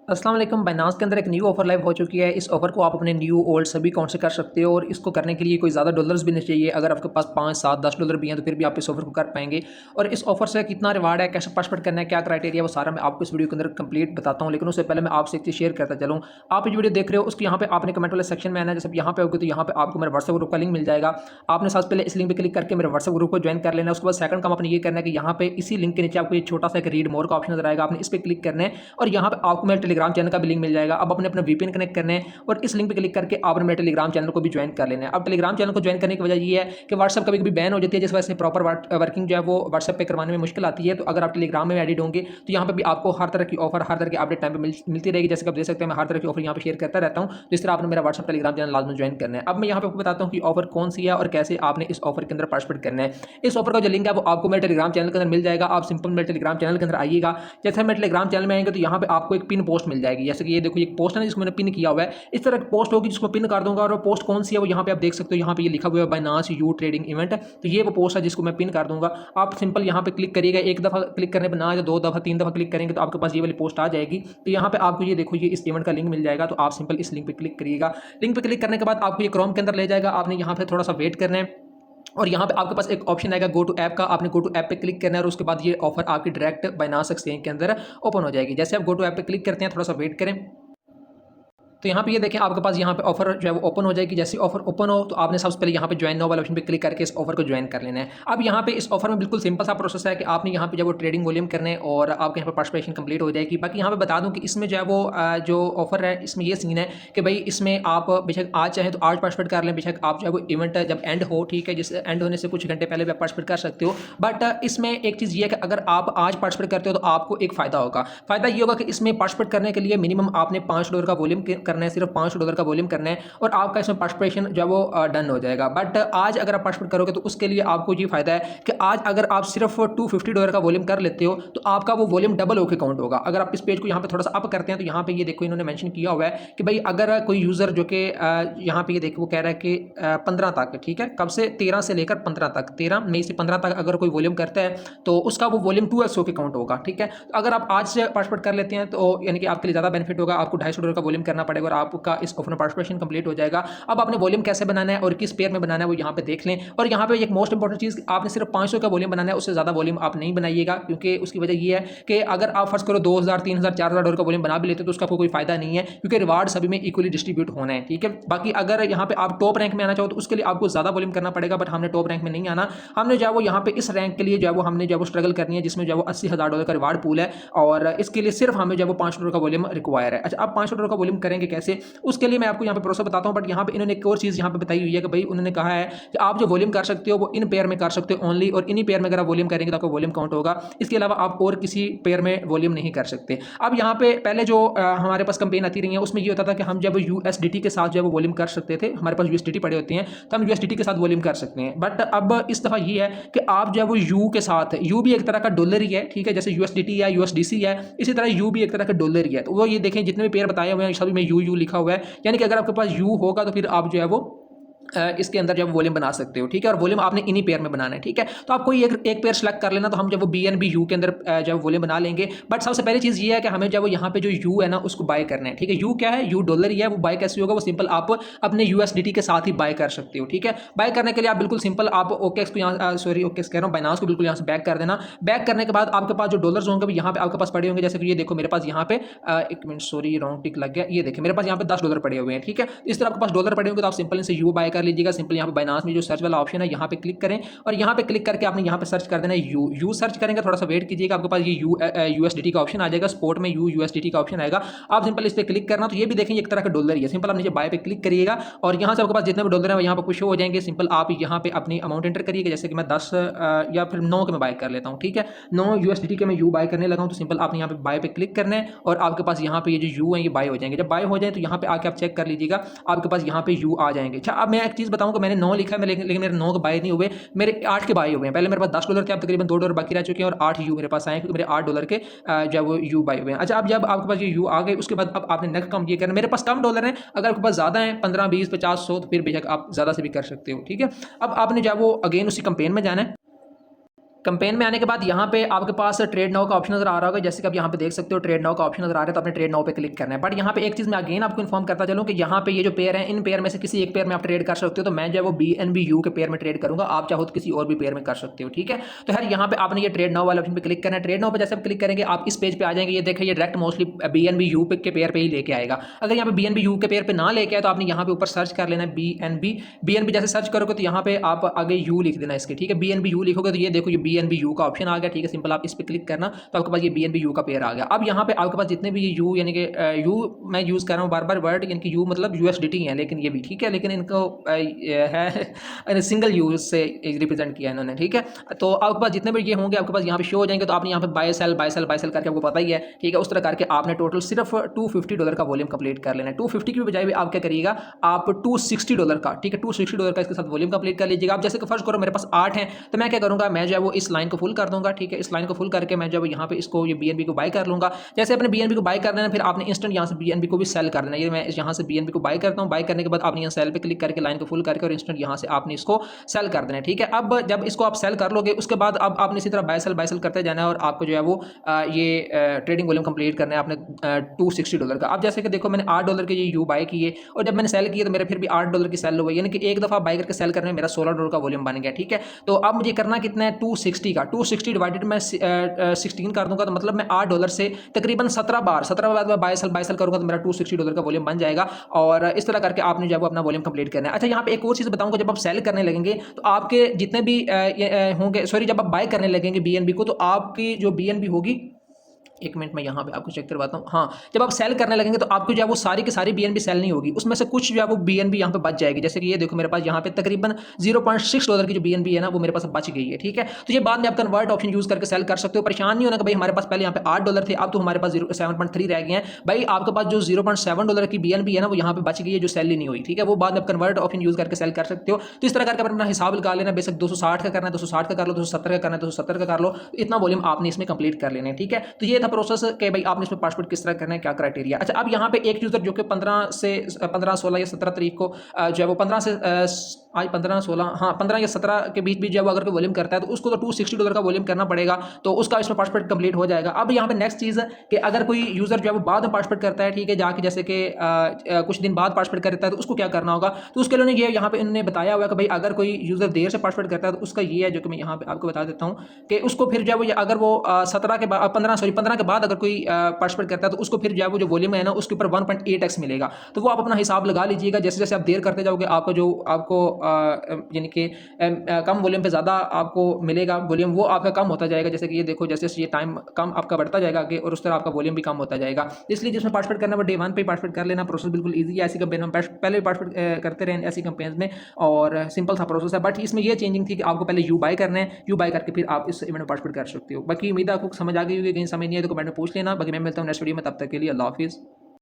अस्सलाम वालेकुम। बाइनांस के अंदर एक न्यू ऑफर लाइव हो चुकी है। इस ऑफर को आप अपने न्यू ओल्ड सभी अकाउंट से कर सकते हो और इसको करने के लिए कोई ज़्यादा डॉलर्स भी नहीं चाहिए। अगर आपके पास 5, 7, 10 डॉलर भी हैं तो फिर भी आप इस ऑफर को कर पाएंगे। और इस ऑफर से कितना रिवार्ड है, कैसे पार्टिसिपेट करना है, क्या क्राइटेरिया, वो सारा मैं आपको इस वीडियो के अंदर कंप्लीट बताता हूँ। लेकिन उससे पहले मैं आपसे एक चीज़ शेयर करता चलूँ। आप जो वीडियो देख रहे हो उसको यहाँ पे आपने कमेंट वाले सेक्शन में आना है। जैसे यहाँ पे होगी तो यहाँ पे आपको मेरे व्हाट्सएप ग्रुप का लिंक मिल जाएगा। आपने सबसे पहले इस लिंक पे क्लिक करके मेरे व्हाट्सएप ग्रुप को ज्वाइन कर लेना है। उसके बाद सेकंड काम आपने ये करना है कि यहाँ पे इसी लिंक के नीचे आपको ये छोटा सा एक रीड मोर का ऑप्शन नजर आएगा, आपने इस पर क्लिक करना है और यहाँ पे आपको मेरे टेलीग्राम चैनल का भी लिंक मिल जाएगा। अब अपने अपना वीपीएन कनेक्ट करने हैं और इस लिंक पे क्लिक करके आपने मेरे टेलीग्राम चैनल को भी ज्वाइन कर लेना है। अब टेलीग्राम चैनल को ज्वाइन करने की वजह ये है कि व्हाट्सएप कभी कभी बैन हो जाती है, जिस वजह से प्रॉपर वर्किंग जो है वो व्हाट्सएप पे करवाने में मुश्किल आती है। तो अगर आप टेलीग्राम में एडिट होंगे तो यहाँ पे भी आपको हर तरह की ऑफर, हर तरह की अपडेट टाइम पे मिलती रहेगी। जैसे कि आप देख सकते हैं मैं हर तरह की ऑफर यहाँ पे शेयर करता रहता हूँ। तो इस तरह आपने मेरा व्हाट्सएप टेलीग्राम चैनल लाजमी ज्वाइन करना है। अब मैं यहाँ पे आपको बताता हूँ कि ऑफर कौन सी है और कैसे आपने इस ऑफर के अंदर पार्टिसिपेट करना है। इस ऑफर का जो लिंक है वो आपको मेरे टेलीग्राम चैनल के अंदर मिल जाएगा। आप सिंपल मेरे टेलीग्राम चैनल के अंदर आइएगा। जैसे मेरे टेलीग्राम चैनल में आएंगे तो यहाँ पे आपको एक पिन पोस्ट मिल जाएगी। जैसे कि ये देखो, एक पोस्ट है जिसको मैंने पिन किया हुआ है। इस तरह की पोस्ट होगी जिसको पिन कर दूंगा और वो पोस्ट कौन सी है वो यहाँ पे आप देख सकते हो। यहाँ पे ये लिखा हुआ है बाइनांस यू ट्रेडिंग इवेंट। तो ये वो पोस्ट है जिसको मैं पिन कर दूंगा। आप सिंपल यहाँ पे क्लिक करिएगा। एक दफा क्लिक करने पर ना, या 2 दफा 3 दफा क्लिक करेंगे तो आपके पास ये वाली पोस्ट आ जाएगी। तो यहाँ पे आपको ये देखो, ये इस इवेंट का लिंक मिल जाएगा। तो आप सिंपल इस लिंक पे क्लिक करिएगा। लिंक पे क्लिक करने के बाद आपको ये क्रोम के अंदर ले जाएगा। आपने यहाँ पे थोड़ा सा वेट करना है और यहाँ पे आपके पास एक ऑप्शन आएगा गो टू ऐप का। आपने गो टू ऐप पे क्लिक करना है और उसके बाद ये ऑफर आपकी डायरेक्ट बाइनांस एक्सचेंज के अंदर ओपन हो जाएगी। जैसे आप गो टू ऐप पे क्लिक करते हैं, थोड़ा सा वेट करें तो यहाँ पे ये देखें आपके पास यहाँ पे ऑफर जो है वो ओपन हो जाएगी। जैसे ऑफर ओपन हो तो आपने सबसे पहले यहाँ पे ज्वाइन नाउ वाले ऑप्शन पे क्लिक करके इस ऑफर को ज्वाइन कर लेना है। अब यहाँ पे इस ऑफर में बिल्कुल सिंपल सा प्रोसेस है कि आपने यहाँ पे जब वो ट्रेडिंग वॉल्यूम करने और आपके यहाँ पे पार्टिसिपेशन कंप्लीट हो जाएगी। बाकी यहाँ पे बता दूँ कि इसमें जो है वो जो ऑफर है इसमें ये सीन है कि भाई इसमें आप बेशक आज चाहें तो आज पार्टिसिपेट कर लें, बेशक आप जो है वो इवेंट जब एंड हो, ठीक है, जिससे एंड होने से कुछ घंटे पहले भी आप पार्टिसिपेट कर सकते हो। बट इसमें एक चीज़ ये है कि अगर आप आज पार्टिसिपेट करते हो तो आपको एक फ़ायदा होगा। फ़ायदा ये होगा कि इसमें पार्टिसिपेट करने के लिए मिनिमम आपने $5 का वॉल्यूम करना है, सिर्फ $5 का वॉल्यूम करना है और आपका इसमें पार्टिसिपेशन जो है वो डन हो जाएगा। बट आज अगर आप पार्टिसिपेट करोगे तो उसके लिए आपको ये फायदा है कि आज अगर आप सिर्फ $250 का वॉल्यूम कर लेते हो तो आपका वो वॉल्यूम डबल होकर काउंट होगा। अगर आप इस पेज को यहाँ पे थोड़ा सा अप करते हैं तो यहाँ पे ये देखो इन्होंने मेंशन किया हुआ है कि भाई अगर कोई यूजर जो कि यहाँ पे ये देखो वो कह रहा है कि 15 तक, ठीक है, कब से 13 से लेकर 15 तक, 13 मई से 15 तक अगर कोई वॉल्यूम करता है तो उसका वो वॉल्यूम 2x होकर काउंट होगा। ठीक है, तो अगर आप आज से पार्टिसिपेट कर लेते हैं तो यानी कि आपके लिए ज़्यादा बेनिफिट होगा। आपको $250 का वॉल्यूम करना पड़ेगा और आपका इस ऑफर में पार्टिसिपेशन कंप्लीट हो जाएगा। अब आपने वॉल्यूम कैसे बनाना है और किस पेयर में बनाना है वो यहाँ पे देख लें। और यहाँ पे एक मोस्ट इंपॉर्टेंट चीज़, आपने सिर्फ 500 का वॉल्यूम बनाना है, उससे ज़्यादा वॉल्यूम आप नहीं बनाइएगा। क्योंकि उसकी वजह ये है कि अगर आप फर्स्ट करो 2000, 3000, $4000 का वॉल्यूम बना भी लेते तो उसका कोई फायदा नहीं है, क्योंकि रिवार्ड सभी में इक्वली डिस्ट्रीब्यूट होना है। ठीक है, बाकी अगर यहाँ पे आप टॉप रैंक में आना चाहो तो उसके लिए आपको ज़्यादा वॉल्यूम करना पड़ेगा। बट हमने टॉप रैंक में नहीं आना, हमने जो है वो यहाँ पे इस रैंक के लिए जो है वो हमने जो है वो स्ट्रगल करनी है, जिसमें जो है वो $80,000 का रिवार्ड पूल है और इसके लिए सिर्फ हमें जो है वो $500 का वॉल्यूम रिक्वायर है। अच्छा, आप $500 का वॉल्यूम करेंगे कैसे, उसके लिए मैं आपको यहाँ पे प्रोसेस बताता हूँ। बट यहाँ पे इन्होंने एक और चीज़ यहाँ पे बताई हुई है कि भाई उन्होंने कहा है कि आप जो वॉल्यूम कर सकते हो वो इन पेयर में कर सकते हो ओनली, और इन्हीं पेयर में अगर आप वॉल्यूम करेंगे तो आपका वॉल्यूम काउंट होगा। इसके अलावा आप और किसी पेयर में वॉल्यूम नहीं कर सकते। अब यहाँ पे पहले जो हमारे पास कंपेन आती रही है उसमें ये होता था कि हम जब यूएसडीटी के साथ जो है वो वॉल्यूम कर सकते थे, हमारे पास यूएसडीटी पड़े होते हैं तो हम यूएसडीटी के साथ वॉल्यूम कर सकते हैं। बट अब इस दफ़ा ये है कि आप जो है वो यू के साथ, यू भी एक तरह का डॉलर ही है, ठीक है, जैसे यूएसडीटी है, यूएसडीसी है, इसी तरह यू भी एक तरह का डॉलर ही है। तो वो ये देखें जितने भी पेयर बताए हुए हैं सभी में यू लिखा हुआ है, यानी कि अगर आपके पास यू होगा तो फिर आप जो है वो इसके अंदर जब वॉल्यूम बना सकते हो। ठीक है, और वॉल्यूम आपने इन्हीं पेयर में बनाना है। ठीक है, तो आप कोई एक पेयर सेलेक्ट कर लेना, तो हम जब वो BNB यू के अंदर जब वॉल्यूम बना लेंगे। बट सबसे पहली चीज़ ये है कि हमें जब वो यहाँ पे जो यू है ना उसको बाय करना है। ठीक है, यू क्या है, यू डॉलर ही है। वो बाय कैसे होगा, वो सिंपल आप अपने USDT के साथ ही बाय कर सकते हो। ठीक है, बाय करने के लिए आप बिल्कुल सिंपल आप OKX को यहाँ सॉरी OKX कह रहा हूँ, बाइनांस को बिल्कुल यहाँ से बैक कर देना। बैक करने के बाद आपके पास जो डॉलर्स होंगे यहाँ पे आपके पास पड़े होंगे। जैसे कि ये देखो मेरे पास यहाँ पे एक मिनट, सॉरी रॉन्ग टिक लग गया। ये देखिए मेरे पास यहाँ पे $10 पड़े हुए हैं। ठीक है, इस तरह आपके पास डॉलर पड़े होंगे तो आप सिंपल इनसे यू बाय कर लीजिएगा। सिंपल यहाँ पे बाइनांस में जो सर्च वाला ऑप्शन है यहाँ पे क्लिक करें और यहाँ पे क्लिक करके आपने यहाँ पे सर्च कर देना है यू सर्च करेंगे, थोड़ा सा वेट कीजिएगा, आपके पास ये USDT का ऑप्शन आ जाएगा। स्पोर्ट में USDT का ऑप्शन आएगा, आप सिंपल इस पर क्लिक करना। तो ये भी देखेंगे एक तरह का डॉलर ही है। सिंपल आप नीचे बाय पे क्लिक करिएगा और यहाँ से आपके पास जितने भी डॉलर है यहाँ पे कुछ हो जाएंगे। सिंपल आप यहाँ पे अपनी अमाउंट एंटर करिएगा, जैसे कि मैं 10 या फिर 9 के मैं बाय कर लेता हूँ। ठीक है, 9 USDT के मैं यू बाय करने लगा हूँ। तो सिंपल आपने यहाँ पे बाय पे क्लिक करना है और आपके पास यहाँ पे ये जो यू है ये बाय हो जाएंगे। जब बाय हो जाए तो यहाँ पे आके आप चेक कर लीजिएगा, आपके पास यहाँ पे यू आ जाएंगे। अच्छा, अब मैं एक चीज़ बताऊँ कि मैंने 9 लिखा है लेकिन मेरे 9 के बाय नहीं हुए, मेरे 8 के बाय हुए हैं। पहले मेरे पास $10 थे, अब तकरीबन $2 बाकी रह चुके हैं और 8 यू मेरे पास आए क्योंकि मेरे $8 के जो है वो यू बाय हुए हैं। अच्छा, अब जब आपके पास ये यू आ गए उसके बाद अब आपने नेक्स्ट काम ये करना, मेरे पास कम डॉलर हैं, अगर आपके पास ज़्यादा है 15, 20, 50, 100 तो फिर बेशक आप ज़्यादा से भी कर सकते हो। ठीक है, अब आपने जो है वो अगेन उसी कंपेन में जाना है कैंपेन में आने के बाद यहाँ पे आपके पास ट्रेड नाउ का ऑप्शन नजर आ रहा होगा, जैसे कि आप यहाँ पे देख सकते हो ट्रेड नाउ का ऑप्शन नजर आ रहा है, तो आपने ट्रेड नाउ पे क्लिक करना है। बट यहाँ पे एक चीज़ मैं अगेन आपको इन्फॉर्म करता चलूँ कि यहाँ पे ये जो पेयर है, इन पेयर में से किसी एक पेयर में आप ट्रेड कर सकते हो। तो मैं जो है वो BNB-U के पेयर में ट्रेड करूंगा, आप चाहो तो किसी और भी पेयर में कर सकते हो, ठीक है। तो यार यहाँ पे आपने ये ट्रेड नाउ वाले ऑप्शन पे क्लिक करना है। ट्रेड नाउ पे जैसे आप क्लिक करेंगे आप इस पेज पे आ जाएंगे। ये देखिए, ये डायरेक्ट मोस्टली BNB-U के पेयर पे ही लेके आएगा। अगर यहाँ पे BNB-U के पेयर पे ना लेके आए तो आपने यहाँ पे ऊपर सर्च कर लेना है BNB जैसे सर्च करोगे तो यहाँ पे आप आगे U लिख देना इसके, ठीक है। BNB-U लिखोगे तो ये देखो ये BNB-U का ऑप्शन आ गया, ठीक है। सिंपल आप इस पे क्लिक करना तो आपके पास ये BNB-U का पेयर आ गया। अब यहाँ पे आपके पास जितने भी ये U यानी कि U मैं यूज़ कर रहा हूँ बार बार वर्ड, यानी कि U मतलब USDT है, लेकिन ये भी ठीक है, लेकिन इनको है सिंगल यूज से रिप्रेजेंट किया इन्होंने, ठीक है। तो आपके पास जितने भी ये होंगे आपके पास यहाँ पे शो हो जाएंगे। तो आपने यहाँ पे बाय सेल करके आपको पता ही है, ठीक है। उस तरह करके आपने टोटल सिर्फ $250 का वॉल्यूम कंप्लीट कर लेना है। 250 की बजाय भी आप क्या करिएगा, आप $260 का, ठीक है, $260 का इसके साथ वॉल्यूम कंप्लीट कर लीजिएगा। आप जैसे कि फर्ज करो मेरे पास 8 है तो मैं क्या करूँगा, मैं जो है वो इस लाइन को फुल कर दूंगा, ठीक है। इस लाइन को फुल करके मैं जो है यहाँ पे इसको ये BNB को बाय कर लूंगा। जैसे अपने BNB को बाय कर देना, फिर आपने इंस्टेंट यहाँ से BNB को भी सेल कर देना। ये मैं यहाँ से BNB को बाय करता हूँ, बाय करने के बाद आपने यहाँ सेल पे क्लिक करके लाइन को फुल करके और इंस्टेंट यहाँ से आपने इसको सेल कर देना है, ठीक है। अब जब इसको आप सेल कर लोगे उसके बाद अब आपने इसी तरह बाय सेल करते जाना है और आपको जो है वो ये ट्रेडिंग वॉल्यूम कंप्लीट करना है आपने $260 का। अब जैसे कि देखो मैंने $8 के ये U बाय किए और जब मैंने सेल किए तो मेरे फिर भी $8 की सेल हुई, यानी कि एक दफ़ा बाय करके सेल करने में मेरा $16 का वॉल्यूम बन गया, ठीक है। तो अब मुझे करना कितना है, 260 का 260 डिवाइडेड मैं 16 कर दूंगा, तो मतलब मैं $8 से तकरीबन 17 बार मैं बाय सेल करूंगा तो मेरा $260 का वॉल्यूम बन जाएगा। और इस तरह करके आपने जो है वो अपना वॉल्यूम कंप्लीट करना है। अच्छा, यहाँ पे एक और चीज़ बताऊंगा, जब आप सेल करने लगेंगे तो आपके जितने भी होंगे, सॉरी, जब आप बाय करने लगेंगे BNB को तो आपकी जो BNB होगी, एक मिनट मैं यहाँ पे आपको चेक करवाता हूँ। हाँ, जब आप सेल करने लगेंगे तो आपको जो है वो सारी की सारी BNB सेल नहीं होगी, उसमें से कुछ जो है वो BNB यहाँ पे बच जाएगी। जैसे कि ये देखो मेरे पास यहाँ पे तकरीबन $0.6 की जो BNB है ना वो मेरे पास बच गई है, ठीक है। तो ये बाद में आप कन्वर्ट ऑप्शन यूज करके सेल कर सकते हो। परेशान नहीं होना कि भाई हमारे पास पहले यहाँ पे $8 थे, अब तो हमारे पास 7.3 रह गए हैं। भाई आपके पास जो $0.7 की BNB है ना वो यहाँ पे बच गई है, जो सेल ही नहीं हुई, ठीक है। वो बाद में आप कन्वर्ट ऑप्शन यूज करके सेल कर सकते हो। तो इस तरह करके अपना हिसाब लगा लेना, बेशक 260 का करना है 260 का कर लो, 270 का करना है 270 का कर लो, इतना वॉल्यूम आपने इसमें कंप्लीट कर लेना है, ठीक है। तो ये था प्रोसेस कि भाई आपने इसमें पासपोर्ट किस तरह करना है, क्या क्राइटेरिया। अच्छा, अब यहाँ पे एक यूजर जो कि 15, 16 या 17 तारीख को जो है वो 15 से आज 15, 16, हाँ 15 या 17 के बीच जो है वो अगर वॉल्यूम करता है तो उसको तो $260 का वॉल्यूम करना पड़ेगा, तो उसका इसमें पासपोर्ट कंप्लीट हो जाएगा। अब यहाँ पे नेक्स्ट चीज़ है कि अगर कोई यूजर जो है वो बाद में पासपोर्ट करता है, ठीक है, जाके जैसे कि कुछ दिन बाद पासपोर्ट करता है तो उसको क्या करना होगा। तो उसके लिए ये यहाँ पे इन्होंने बताया हुआ है कि भाई अगर कोई यूजर देर से पासपोर्ट करता है तो उसका ये है, जो कि मैं यहाँ पे आपको बता देता हूँ कि उसको फिर जो है वो अगर वो 17 के बाद 15 के बाद अगर कोई पासपोर्ट करता है तो उसको फिर जो है वो जो वॉल्यूम है ना उसके ऊपर 1.8x मिलेगा। तो वो आप अपना हिसाब लगा लीजिएगा, जैसे जैसे आप देर करते जाओगे आपको यानी कि कम वॉल्यूम पे ज़्यादा आपको मिलेगा वॉल्यूम, वो आपका कम होता जाएगा। जैसे कि ये देखो जैसे ये टाइम कम आपका बढ़ता जाएगा आगे और उस तरह आपका वॉल्यूम भी कम होता जाएगा। इसलिए जिसमें पासपोर्ट करना है वो डे 1 पे पासपोर्ट कर लेना, प्रोसेस बिल्कुल ईजी है। ऐसी कंपेन में पहले भी पासपोर्ट करते रहे ऐसी कंपेन में और सिंपल सा प्रोसेस है। बट इसमें ये चेंजिंग थी कि आपको पहले यू बाय करना है, यू बाय करके फिर आप इस इवेंट में पासपोर्ट कर सकते हो। बाकी उम्मीद है आपको समझ आ गई होगी, कहीं समझ नहीं है तो कमेंट में पूछ लेना। बाकी मैं मिलता हूँ नेक्स्ट वीडियो में, तब तक के लिए अल्लाह हाफिज़।